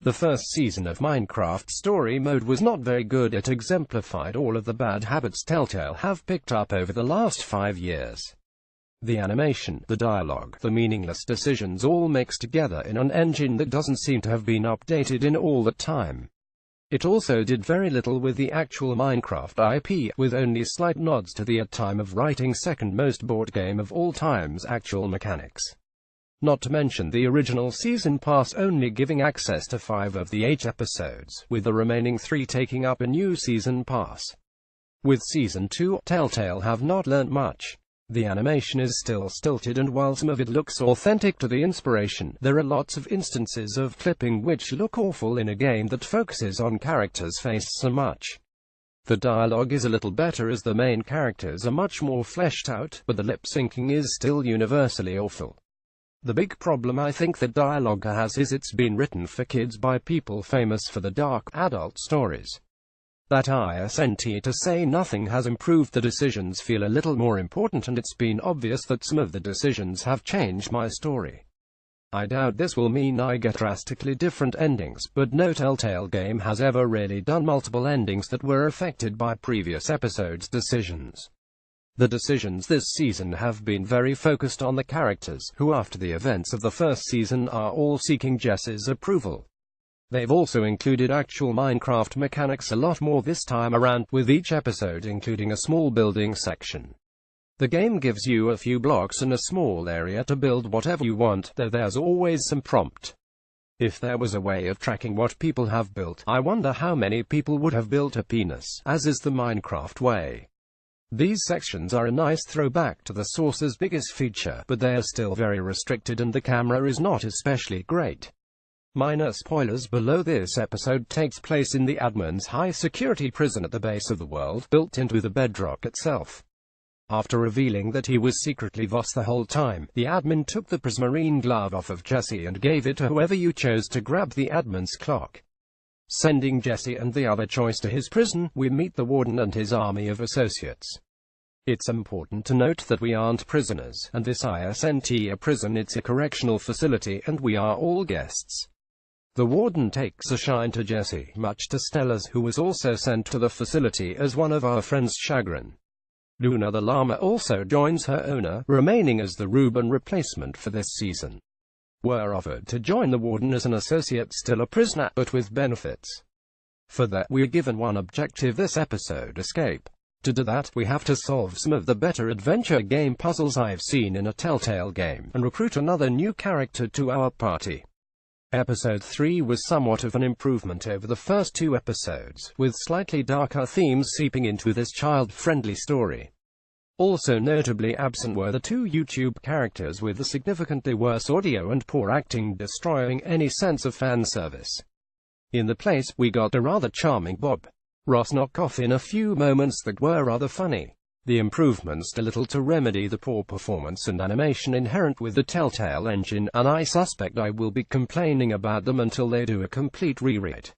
The first season of Minecraft Story Mode was not very good. It exemplified all of the bad habits Telltale have picked up over the last 5 years. The animation, the dialogue, the meaningless decisions all mixed together in an engine that doesn't seem to have been updated in all that time. It also did very little with the actual Minecraft IP, with only slight nods to the at time of writing second most bought game of all time's actual mechanics. Not to mention the original season pass only giving access to 5 of the 8 episodes, with the remaining 3 taking up a new season pass. With Season 2, Telltale have not learnt much. The animation is still stilted, and while some of it looks authentic to the inspiration, there are lots of instances of clipping which look awful in a game that focuses on characters' face so much. The dialogue is a little better as the main characters are much more fleshed out, but the lip-syncing is still universally awful. The big problem I think that dialogue has is it's been written for kids by people famous for the dark, adult stories. That isn't to say nothing has improved. The decisions feel a little more important, and it's been obvious that some of the decisions have changed my story. I doubt this will mean I get drastically different endings, but no Telltale game has ever really done multiple endings that were affected by previous episodes' decisions. The decisions this season have been very focused on the characters, who after the events of the first season are all seeking Jesse's approval. They've also included actual Minecraft mechanics a lot more this time around, with each episode including a small building section. The game gives you a few blocks and a small area to build whatever you want, though there's always some prompt. If there was a way of tracking what people have built, I wonder how many people would have built a penis, as is the Minecraft way. These sections are a nice throwback to the source's biggest feature, but they are still very restricted and the camera is not especially great. Minor spoilers below: this episode takes place in the admin's high-security prison at the base of the world, built into the bedrock itself. After revealing that he was secretly Voss the whole time, the admin took the prismarine glove off of Jesse and gave it to whoever you chose to grab the admin's clock. Sending Jesse and the other choice to his prison, we meet the warden and his army of associates. It's important to note that we aren't prisoners, and this isn't a prison, it's a correctional facility, and we are all guests. The warden takes a shine to Jesse, much to Stella's, who was also sent to the facility as one of our friends' chagrin. Luna the llama also joins her owner, remaining as the Reuben replacement for this season. We're offered to join the warden as an associate, still a prisoner, but with benefits. For that, we're given one objective this episode: escape. To do that, we have to solve some of the better adventure game puzzles I've seen in a Telltale game, and recruit another new character to our party. Episode 3 was somewhat of an improvement over the first 2 episodes, with slightly darker themes seeping into this child-friendly story. Also notably absent were the 2 YouTube characters, with the significantly worse audio and poor acting destroying any sense of fan service. In the place, we got a rather charming Bob Ross knockoff in a few moments that were rather funny. The improvements did little to remedy the poor performance and animation inherent with the Telltale engine, and I suspect I will be complaining about them until they do a complete rewrite.